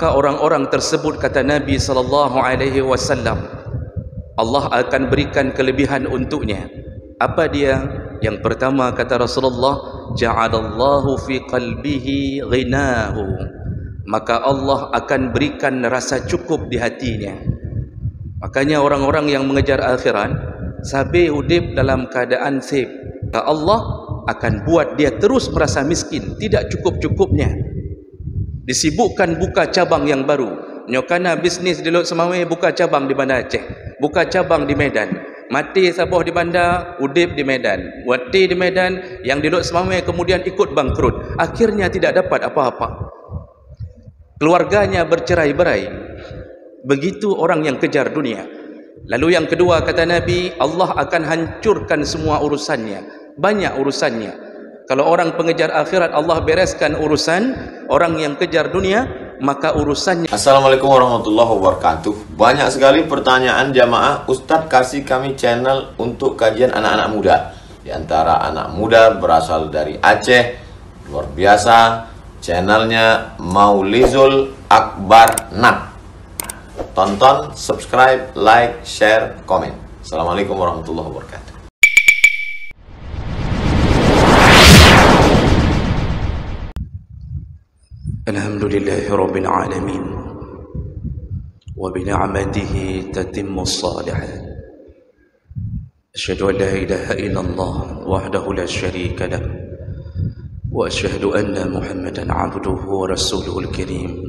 Maka orang-orang tersebut, kata Nabi SAW, Allah akan berikan kelebihan untuknya. Apa dia? Yang pertama, kata Rasulullah, ja'alallahu fi qalbihi ghinahu. Maka Allah akan berikan rasa cukup di hatinya. Makanya orang-orang yang mengejar akhirat sampai hidup dalam keadaan sip, Allah akan buat dia terus merasa miskin, tidak cukup-cukupnya. Disibukkan buka cabang yang baru. Nyokana bisnis di Lok Semawe, buka cabang di Bandar Aceh, buka cabang di Medan. Mati saboh di bandar, udip di Medan, wati di Medan, yang di Lok Semawe kemudian ikut bangkrut. Akhirnya tidak dapat apa-apa. Keluarganya bercerai-berai. Begitu orang yang kejar dunia. Lalu yang kedua, kata Nabi, Allah akan hancurkan semua urusannya. Banyak urusannya. Kalau orang pengejar akhirat, Allah bereskan urusan. Orang yang kejar dunia, maka urusannya. Assalamualaikum warahmatullahi wabarakatuh. Banyak sekali pertanyaan jamaah, Ustadz kasih kami channel untuk kajian anak-anak muda. Di antara anak muda berasal dari Aceh. Luar biasa. Channelnya Maulizul Akbar Nab. Tonton, subscribe, like, share, komen. Assalamualaikum warahmatullahi wabarakatuh. Alhamdulillahi Rabbil Alamin, wa bina'matihi tatimmu salihat. Asyhadu an la ilaha illallah wahdahu la syarika lah, wa asyhadu anna Muhammadan abduhu wa rasuluhul karim.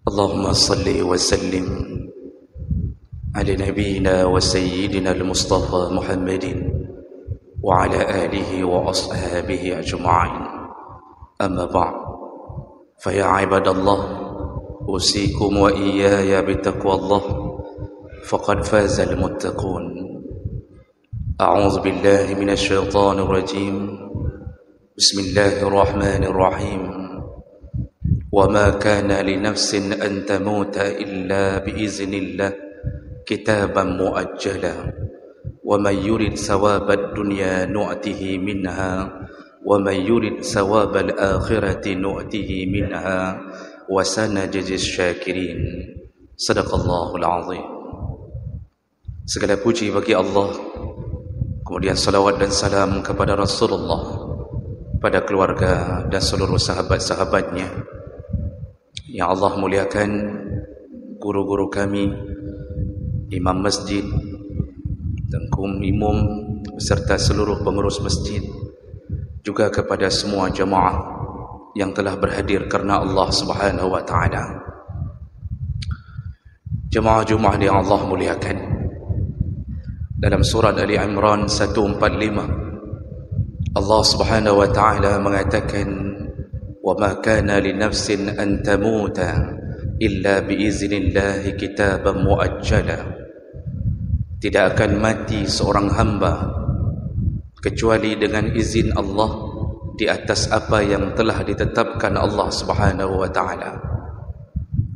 Allahumma salli wa sallim ala nabiyyina wa sayyidina al-Mustafa Muhammadin wa ala alihi wa ashabihi ajma'in. Amma ba'd. فيا عباد الله أوصيكم وإياي بتقوى الله فقد فاز المتقون. أعوذ بالله من الشيطان الرجيم. بسم الله الرحمن الرحيم. وما كان لنفس أن تموت إلا بإذن الله كتابا مؤجلا ومن يرد ثواب الدنيا نؤته منها وَمَنْ يُرِدْ ثَوَابَ الْآخِرَةِ نُؤْتِهِ مِنْهَا وَسَنَجْزِي الشَّاكِرِينَ. Sadaqallahul azim. Segala puji bagi Allah, kemudian salawat dan salam kepada Rasulullah, pada keluarga dan seluruh sahabat-sahabatnya. Ya Allah muliakan guru-guru kami, imam masjid, tengkum imam beserta seluruh pengurus masjid, juga kepada semua jemaah yang telah berhadir karena Allah Subhanahu wa taala. Jemaah-jemaah yang Allah muliakan. Dalam surat Ali Imran 145, Allah Subhanahu wa taala mengatakan, "Wa ma kana li nafsin an tamuta illa bi iznillah kitaban muajjala." Tidak akan mati seorang hamba kecuali dengan izin Allah di atas apa yang telah ditetapkan Allah Subhanahu wa taala.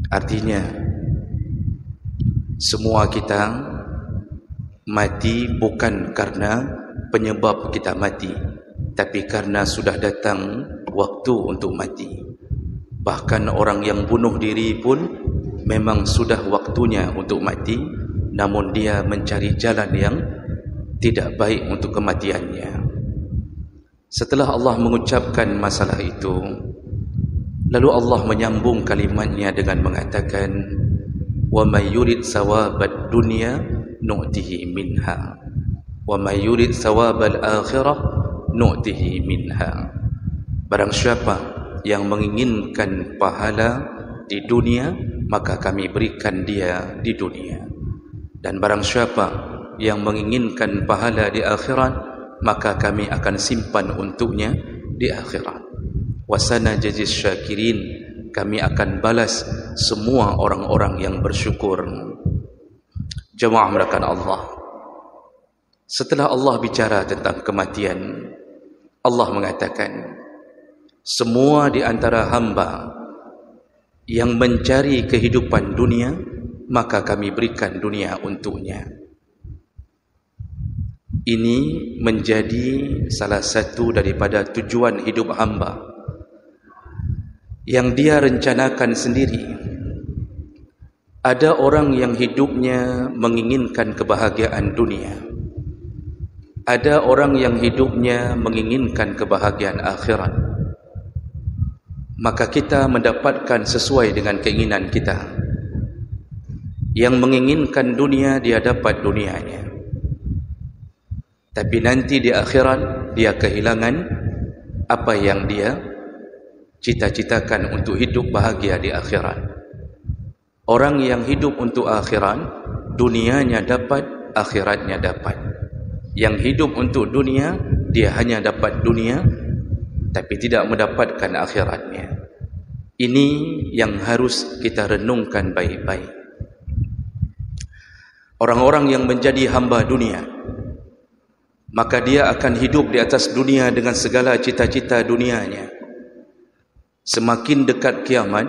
Artinya semua kita mati bukan karena penyebab kita mati, tapi karena sudah datang waktu untuk mati. Bahkan orang yang bunuh diri pun memang sudah waktunya untuk mati, namun dia mencari jalan yang tidak baik untuk kematiannya. Setelah Allah mengucapkan masalah itu, lalu Allah menyambung kalimatnya dengan mengatakan, wa may yurid thawabad dunya nu'tihi minha wa may yurid thawabal akhirah nu'tihi minha. Barang siapa yang menginginkan pahala di dunia, maka kami berikan dia di dunia. Dan barang siapa yang menginginkan pahala di akhirat, maka kami akan simpan untuknya di akhirat. Wasanajzis syakirin, kami akan balas semua orang-orang yang bersyukur. Jemaah merakan Allah, setelah Allah bicara tentang kematian, Allah mengatakan, semua di antara hamba yang mencari kehidupan dunia, maka kami berikan dunia untuknya. Ini menjadi salah satu daripada tujuan hidup hamba, yang dia rencanakan sendiri. Ada orang yang hidupnya menginginkan kebahagiaan dunia. Ada orang yang hidupnya menginginkan kebahagiaan akhirat. Maka kita mendapatkan sesuai dengan keinginan kita. Yang menginginkan dunia, dia dapat dunianya. Tapi nanti di akhirat, dia kehilangan apa yang dia cita-citakan untuk hidup bahagia di akhirat. Orang yang hidup untuk akhirat, dunianya dapat, akhiratnya dapat. Yang hidup untuk dunia, dia hanya dapat dunia, tapi tidak mendapatkan akhiratnya. Ini yang harus kita renungkan baik-baik. Orang-orang yang menjadi hamba dunia, maka dia akan hidup di atas dunia dengan segala cita-cita dunianya. Semakin dekat kiamat,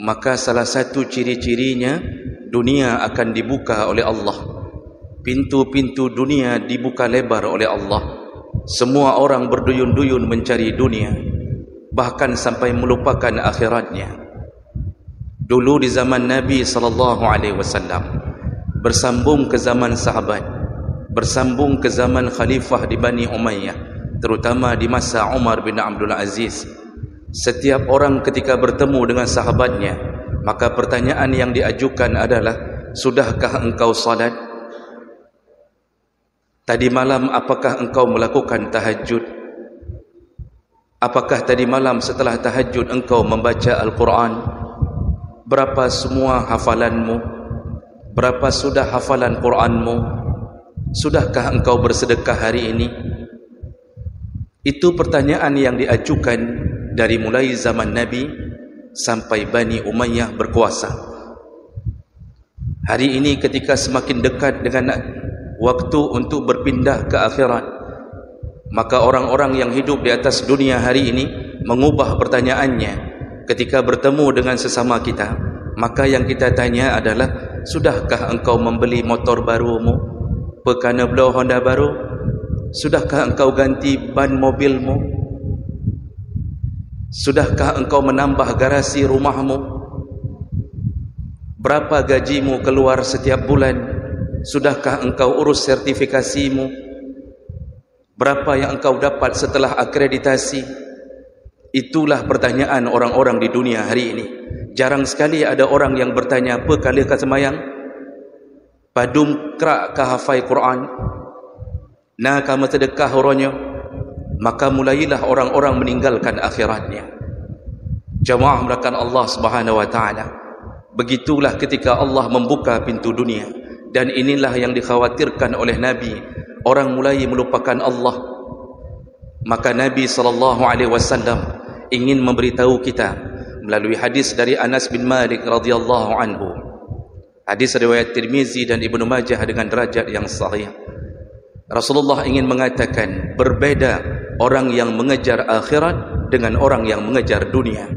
maka salah satu ciri-cirinya, dunia akan dibuka oleh Allah. Pintu-pintu dunia dibuka lebar oleh Allah. Semua orang berduyun-duyun mencari dunia, bahkan sampai melupakan akhiratnya. Dulu di zaman Nabi SAW, bersambung ke zaman sahabat, bersambung ke zaman khalifah di Bani Umayyah, terutama di masa Umar bin Abdul Aziz. Setiap orang ketika bertemu dengan sahabatnya, maka pertanyaan yang diajukan adalah, sudahkah engkau salat? Tadi malam apakah engkau melakukan tahajud? Apakah tadi malam setelah tahajud engkau membaca Al-Quran? Berapa semua hafalanmu? Berapa sudah hafalan Quranmu? Sudahkah engkau bersedekah hari ini? Itu pertanyaan yang diajukan dari mulai zaman Nabi sampai Bani Umayyah berkuasa. Hari ini ketika semakin dekat dengan waktu untuk berpindah ke akhirat, maka orang-orang yang hidup di atas dunia hari ini mengubah pertanyaannya. Ketika bertemu dengan sesama kita, maka yang kita tanya adalah, sudahkah engkau membeli motor barumu, pekana blow Honda baru? Sudahkah engkau ganti ban mobilmu? Sudahkah engkau menambah garasi rumahmu? Berapa gajimu keluar setiap bulan? Sudahkah engkau urus sertifikasimu? Berapa yang engkau dapat setelah akreditasi? Itulah pertanyaan orang-orang di dunia hari ini. Jarang sekali ada orang yang bertanya, apa kali kau semayang? Padum krak kah hafai Quran? Nah kamu sedekah huronyo? Maka mulailah orang-orang meninggalkan akhiratnya. Jamaah melakukan Allah Subhanahu wa taala. Begitulah ketika Allah membuka pintu dunia, dan inilah yang dikhawatirkan oleh Nabi, orang mulai melupakan Allah. Maka Nabi SAW ingin memberitahu kita melalui hadis dari Anas bin Malik radhiyallahu anhu. Hadis riwayat Tirmizi dan Ibnu Majah dengan derajat yang sahih. Rasulullah ingin mengatakan, berbeda orang yang mengejar akhirat dengan orang yang mengejar dunia.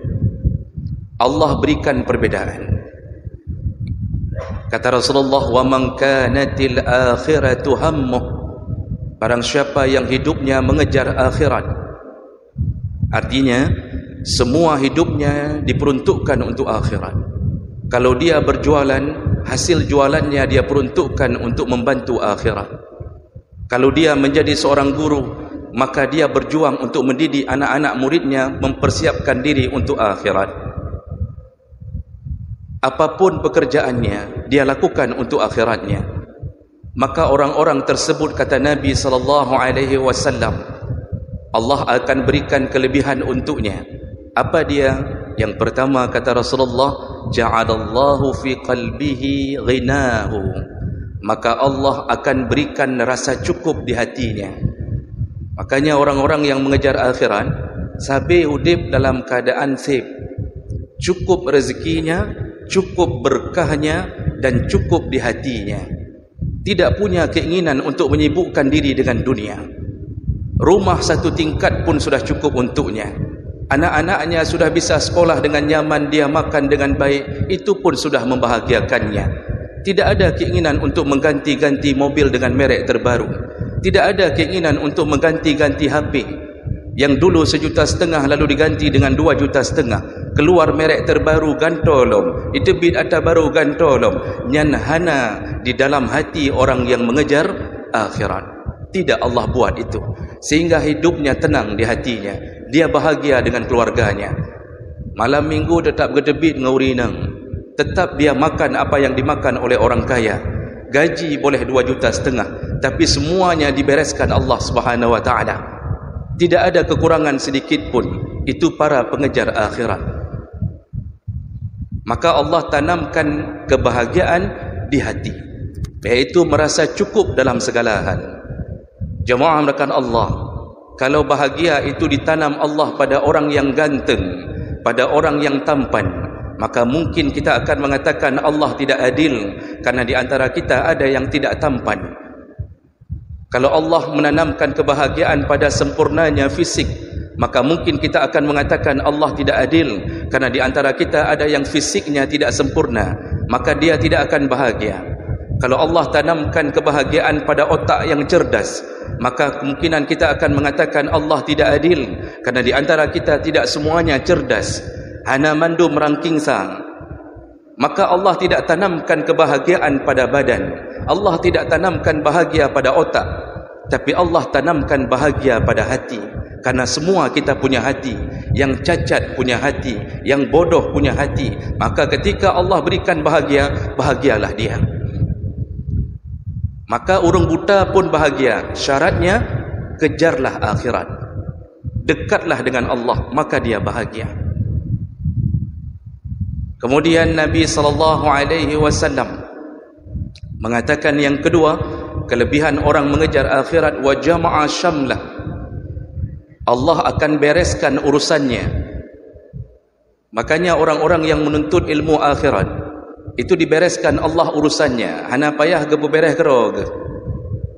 Allah berikan perbedaan. Kata Rasulullah, "Wa man kanatil akhiratu hammuh." Barang siapa yang hidupnya mengejar akhirat, artinya semua hidupnya diperuntukkan untuk akhirat. Kalau dia berjualan, hasil jualannya dia peruntukkan untuk membantu akhirat. Kalau dia menjadi seorang guru, maka dia berjuang untuk mendidik anak-anak muridnya mempersiapkan diri untuk akhirat. Apapun pekerjaannya, dia lakukan untuk akhiratnya. Maka orang-orang tersebut, kata Nabi SAW, Allah akan berikan kelebihan untuknya. Apa dia? Yang pertama kata Rasulullah, ja'alallahu fi qalbihi ghinahu. Maka Allah akan berikan rasa cukup di hatinya. Makanya orang-orang yang mengejar akhirat, sabe hidup dalam keadaan sip, cukup rezekinya, cukup berkahnya, dan cukup di hatinya. Tidak punya keinginan untuk menyibukkan diri dengan dunia. Rumah satu tingkat pun sudah cukup untuknya. Anak-anaknya sudah bisa sekolah dengan nyaman, dia makan dengan baik, itu pun sudah membahagiakannya. Tidak ada keinginan untuk mengganti-ganti mobil dengan merek terbaru. Tidak ada keinginan untuk mengganti-ganti HP yang dulu 1,5 juta lalu diganti dengan 2,5 juta. keluar merek terbaru gantolom, itu bid'ah baru gantolom, nyan hana di dalam hati orang yang mengejar akhirat. Tidak Allah buat itu, sehingga hidupnya tenang di hatinya, dia bahagia dengan keluarganya. Malam minggu tetap gedebit ngaurinang, tetap dia makan apa yang dimakan oleh orang kaya. Gaji boleh 2,5 juta, tapi semuanya dibereskan Allah Subhanahu wa taala. Tidak ada kekurangan sedikit pun. Itu para pengejar akhirat. Maka Allah tanamkan kebahagiaan di hati, yaitu merasa cukup dalam segala hal. Jemaah merakan Allah, kalau bahagia itu ditanam Allah pada orang yang ganteng, pada orang yang tampan, maka mungkin kita akan mengatakan Allah tidak adil, karena di antara kita ada yang tidak tampan. Kalau Allah menanamkan kebahagiaan pada sempurnanya fisik, maka mungkin kita akan mengatakan Allah tidak adil, karena di antara kita ada yang fisiknya tidak sempurna, maka dia tidak akan bahagia. Kalau Allah tanamkan kebahagiaan pada otak yang cerdas, maka kemungkinan kita akan mengatakan Allah tidak adil, karena di antara kita tidak semuanya cerdas, hana mandu merangking sang. Maka Allah tidak tanamkan kebahagiaan pada badan, Allah tidak tanamkan bahagia pada otak, tapi Allah tanamkan bahagia pada hati. Karena semua kita punya hati, yang cacat punya hati, yang bodoh punya hati. Maka ketika Allah berikan bahagia, bahagialah dia. Maka orang buta pun bahagia. Syaratnya, kejarlah akhirat, dekatlah dengan Allah, maka dia bahagia. Kemudian Nabi SAW mengatakan yang kedua, kelebihan orang mengejar akhirat, wa jama'a syamlah, Allah akan bereskan urusannya. Makanya orang-orang yang menuntut ilmu akhirat itu dibereskan Allah urusannya, hana payah gebu beres kerog.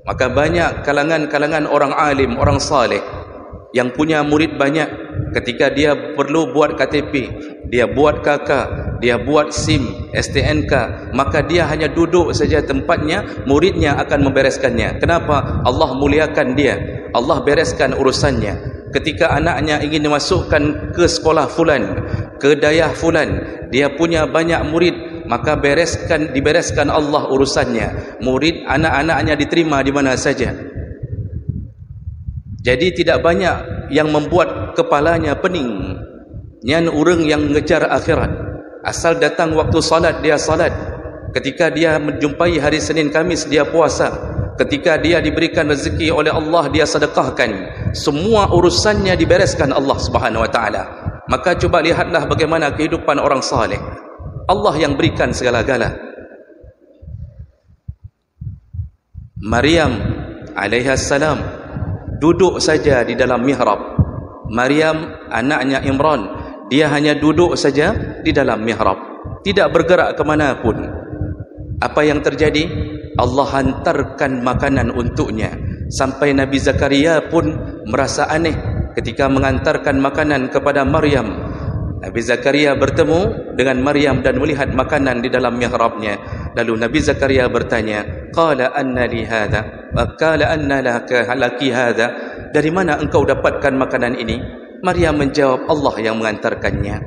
Maka banyak kalangan-kalangan orang alim, orang saleh yang punya murid banyak, ketika dia perlu buat KTP, dia buat KK, dia buat SIM, STNK, maka dia hanya duduk saja tempatnya, muridnya akan membereskannya. Kenapa? Allah muliakan dia, Allah bereskan urusannya. Ketika anaknya ingin dimasukkan ke sekolah fulan, ke dayah fulan, dia punya banyak murid, maka dibereskan Allah urusannya. Murid anak-anaknya diterima di mana saja. Jadi tidak banyak yang membuat kepalanya pening. Nyan orang yang mengejar akhirat, asal datang waktu salat dia salat, ketika dia menjumpai hari Senin Kamis dia puasa, ketika dia diberikan rezeki oleh Allah dia sedekahkan. Semua urusannya dibereskan Allah Subhanahu wa taala. Maka coba lihatlah bagaimana kehidupan orang saleh. Allah yang berikan segala-gala. Maryam alaihissalam duduk saja di dalam mihrab. Maryam anaknya Imran, dia hanya duduk saja di dalam mihrab, tidak bergerak ke mana pun. Apa yang terjadi? Allah hantarkan makanan untuknya. Sampai Nabi Zakaria pun merasa aneh ketika mengantarkan makanan kepada Maryam. Nabi Zakaria bertemu dengan Maryam dan melihat makanan di dalam mihrabnya. Lalu Nabi Zakaria bertanya, qala anna li hadha, qala anna laki hadha, dari mana engkau dapatkan makanan ini? Maryam menjawab, Allah yang mengantarkannya.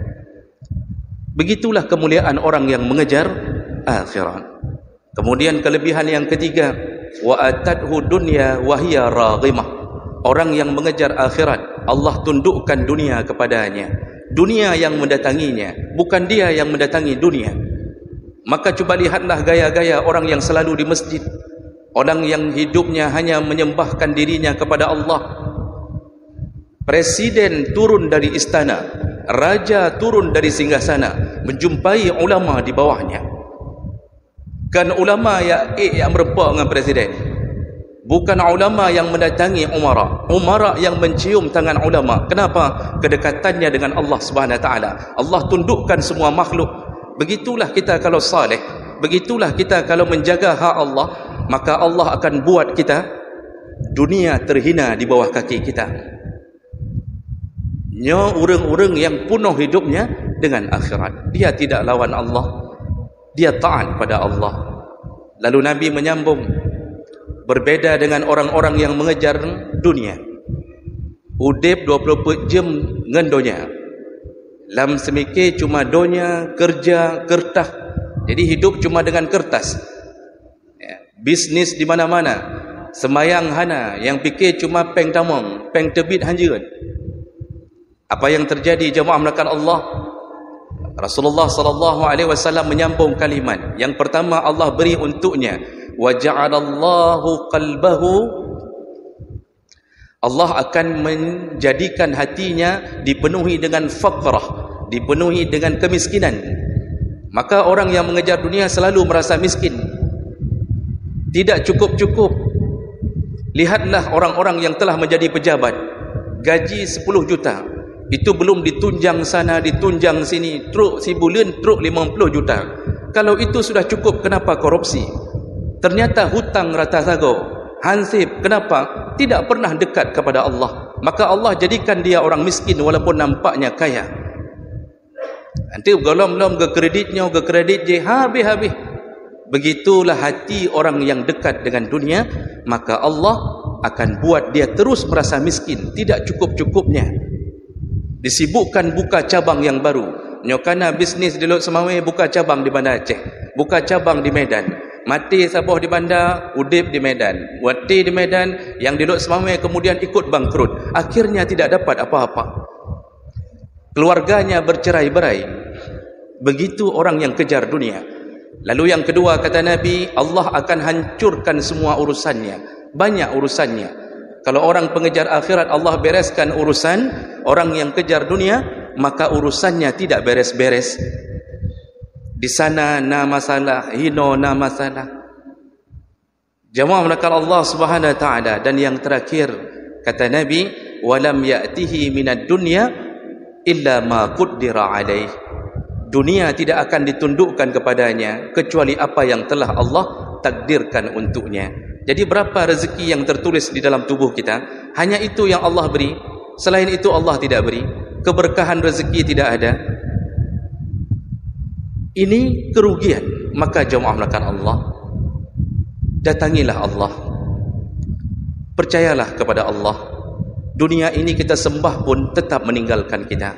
Begitulah kemuliaan orang yang mengejar akhirat. Kemudian kelebihan yang ketiga, wa atadhu dunya wa hiya raghimah. Orang yang mengejar akhirat, Allah tundukkan dunia kepadanya. Dunia yang mendatanginya, bukan dia yang mendatangi dunia. Maka coba lihatlah gaya-gaya orang yang selalu di masjid, orang yang hidupnya hanya menyembahkan dirinya kepada Allah. Presiden turun dari istana, raja turun dari singgasana, menjumpai ulama di bawahnya. Kan ulama yang merempak dengan presiden, bukan ulama yang mendatangi umara yang mencium tangan ulama. Kenapa? Kedekatannya dengan Allah Subhanahu wa taala. Allah tundukkan semua makhluk. Begitulah kita kalau saleh, begitulah kita kalau menjaga hak Allah, maka Allah akan buat kita dunia terhina di bawah kaki kita. Nya orang-orang yang penuh hidupnya dengan akhirat, dia tidak lawan Allah, dia taat pada Allah. Lalu Nabi menyambung, berbeda dengan orang-orang yang mengejar dunia. Udip 24 jam dengan dunia. Lam semikir cuma dunia, kerja, kertas. Jadi hidup cuma dengan kertas. Bisnis di mana-mana. Semayang hana, yang fikir cuma peng tamang, peng terbit hanjir. Apa yang terjadi jemaah melakukan Allah? Rasulullah sallallahu alaihi wasallam menyambung kalimat. Yang pertama Allah beri untuknya, wa ja'alallahu qalbahu, Allah akan menjadikan hatinya dipenuhi dengan faqrah, dipenuhi dengan kemiskinan. Maka orang yang mengejar dunia selalu merasa miskin, tidak cukup-cukup. Lihatlah orang-orang yang telah menjadi pejabat, gaji 10 juta, itu belum ditunjang sana, ditunjang sini, truk si bulan, truk 50 juta. Kalau itu sudah cukup, kenapa korupsi? Ternyata hutang rata sago, hansip. Kenapa? Tidak pernah dekat kepada Allah. Maka Allah jadikan dia orang miskin walaupun nampaknya kaya. Nanti golom-golom ke kreditnya, ke kredit je, habis-habis. Begitulah hati orang yang dekat dengan dunia, maka Allah akan buat dia terus merasa miskin, tidak cukup-cukupnya. Disibukkan buka cabang yang baru. Nyokana bisnis di Lok Semawe, buka cabang di Bandar Aceh, buka cabang di Medan. Mati saboh di bandar, udip di Medan, wati di Medan, yang di Lok Semawe kemudian ikut bangkrut. Akhirnya tidak dapat apa-apa. Keluarganya bercerai-berai. Begitu orang yang kejar dunia. Lalu yang kedua kata Nabi, Allah akan hancurkan semua urusannya. Banyak urusannya. Kalau orang pengejar akhirat Allah bereskan urusan, orang yang kejar dunia maka urusannya tidak beres-beres. Di sana na masalah, hino na masalah. Jemaah melakukan Allah Subhanahu wa taala. Dan yang terakhir kata Nabi, walam ya'tihi minad dunya illa ma qaddara alaih. Dunia tidak akan ditundukkan kepadanya kecuali apa yang telah Allah takdirkan untuknya. Jadi berapa rezeki yang tertulis di dalam tubuh kita, hanya itu yang Allah beri. Selain itu Allah tidak beri. Keberkahan rezeki tidak ada. Ini kerugian. Maka jemaah melakukan Allah, datangilah Allah, percayalah kepada Allah. Dunia ini kita sembah pun tetap meninggalkan kita.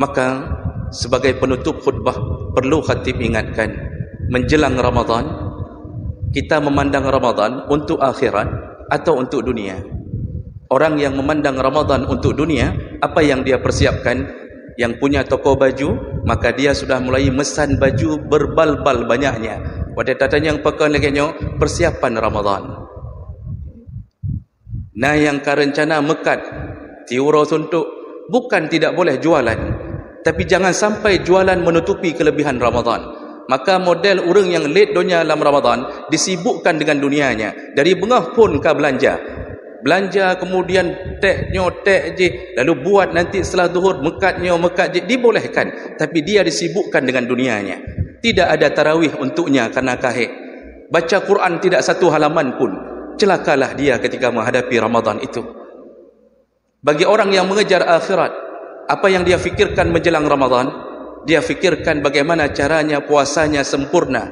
Maka sebagai penutup khutbah, perlu khatib ingatkan, menjelang Ramadan, kita memandang Ramadan untuk akhirat atau untuk dunia. Orang yang memandang Ramadan untuk dunia, apa yang dia persiapkan? Yang punya toko baju, maka dia sudah mulai mesan baju berbal-bal banyaknya. Pada tatanya yang pekan lagi persiapan Ramadan. Nah yang rencana mekat, tiuro suntuk, bukan tidak boleh jualan, tapi jangan sampai jualan menutupi kelebihan Ramadan. Maka model orang yang late dunia dalam Ramadan disibukkan dengan dunianya. Dari bengah pun ke belanja kemudian tek je, lalu buat nanti setelah zuhur mekat je, dibolehkan, tapi dia disibukkan dengan dunianya. Tidak ada tarawih untuknya karena kahek. Baca Quran tidak satu halaman pun. Celakalah dia ketika menghadapi Ramadan itu. Bagi orang yang mengejar akhirat, apa yang dia fikirkan menjelang Ramadan? Dia fikirkan bagaimana caranya puasanya sempurna.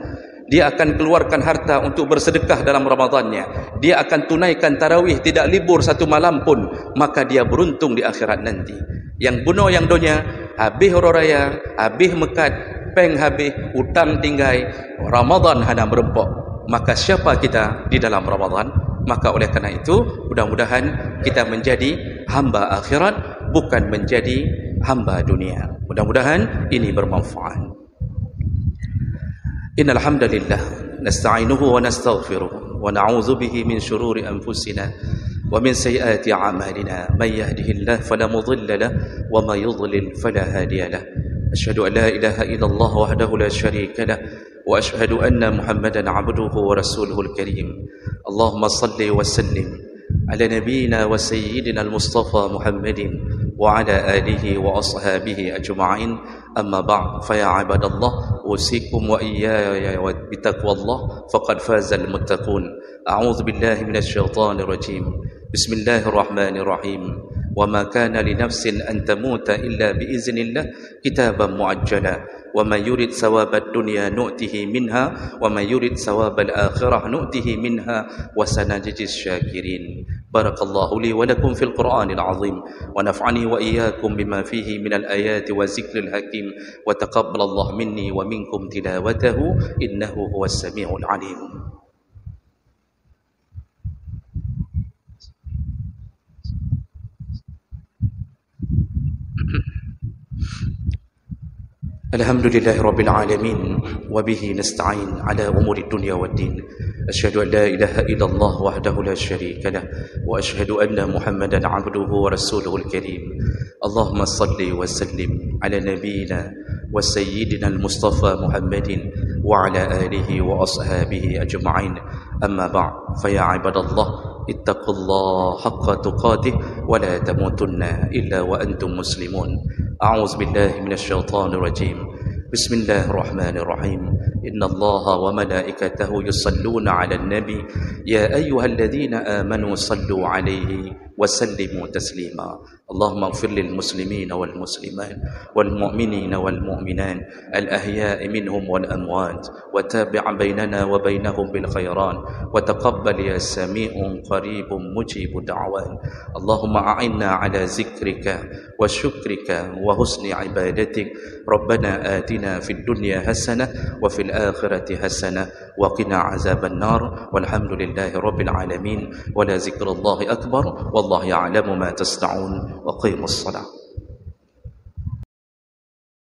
Dia akan keluarkan harta untuk bersedekah dalam Ramadannya. Dia akan tunaikan tarawih, tidak libur satu malam pun. Maka dia beruntung di akhirat nanti. Yang bunuh yang dunia, habis raya, habis mekat, peng habis, utang tinggai, Ramadan hana merempok. Maka siapa kita di dalam Ramadan? Maka oleh karena itu, mudah-mudahan kita menjadi hamba akhirat, bukan menjadi hamba dunia. Mudah-mudahan ini bermanfaat. Innal hamdalillah nasta'inuhu wa nastaghfiruh wa na'udzu bihi min shururi anfusina wa min sayyiati a'malina. May yahdihillahu fala mudilla lahu wa may yudlil fala hadiya lahu. Asyhadu an la ilaha illallah wahdahu la syarika lahu wa asyhadu anna Muhammadan 'abduhu wa rasuluhul karim. Allahumma shalli wa sallim ala nabiyyina wa sayyidina al-Mustafa Muhammadin wa ala alihi wa ashabihi ajma'in. Amma ba'd, fa ya ibadallah, usikum wa iyaya bi taqwallah faqad fazal muttaqun. A'udzu billahi minasy syaithanir rajim. Bismillahirrahmanirrahim. وما كان لنفس أن تموت إلا بإذن الله كتابا مؤجلا ومن يرد ثواب الدنيا نؤته منها ومن يرد ثواب الآخرة نؤته منها وسنجزي الشاكرين. بارك الله لي ولكم في القرآن العظيم ونفعني وإياكم بما فيه من الآيات والذكر الحكيم وتقبل الله مني ومنكم تلاوته إنه هو السميع العليم. الحمد لله رب العالمين وبه نستعين على أمور الدنيا والدين. أشهد أن لا إله إلا الله وحده لا شريك له وأشهد أن محمدا عبده ورسوله الكريم. اللهم صل وسلم على نبينا وسيدنا المصطفى محمد وعلى آله وأصحابه أجمعين. أما بعد فيا عباد الله اتقوا الله حق تقاته ولا تموتن إلا وأنتم مسلمون. أعوذ بالله من الشيطان الرجيم. بسم الله الرحمن الرحيم. إن الله وملائكته يصلون على النبي يا أيها الذين آمنوا صلوا عليه وسلموا تسليما. اللهم اغفر للمسلمين والمسلمات والمؤمنين والمؤمنات الأحياء منهم والأموات وتابع بيننا وبينهم بالخيرات وتقبل يا سميع قريب مجيب الدعوات. اللهم أعنا على ذكرك وشكرك وحسن عبادتك. ربنا آتنا في الدنيا حسنة وفي الآخرة حسنة وقنا عذاب النار والحمد لله رب العالمين ولا ذكر الله أكبر والله يعلم ما تصنعون وقيموا الصلاة.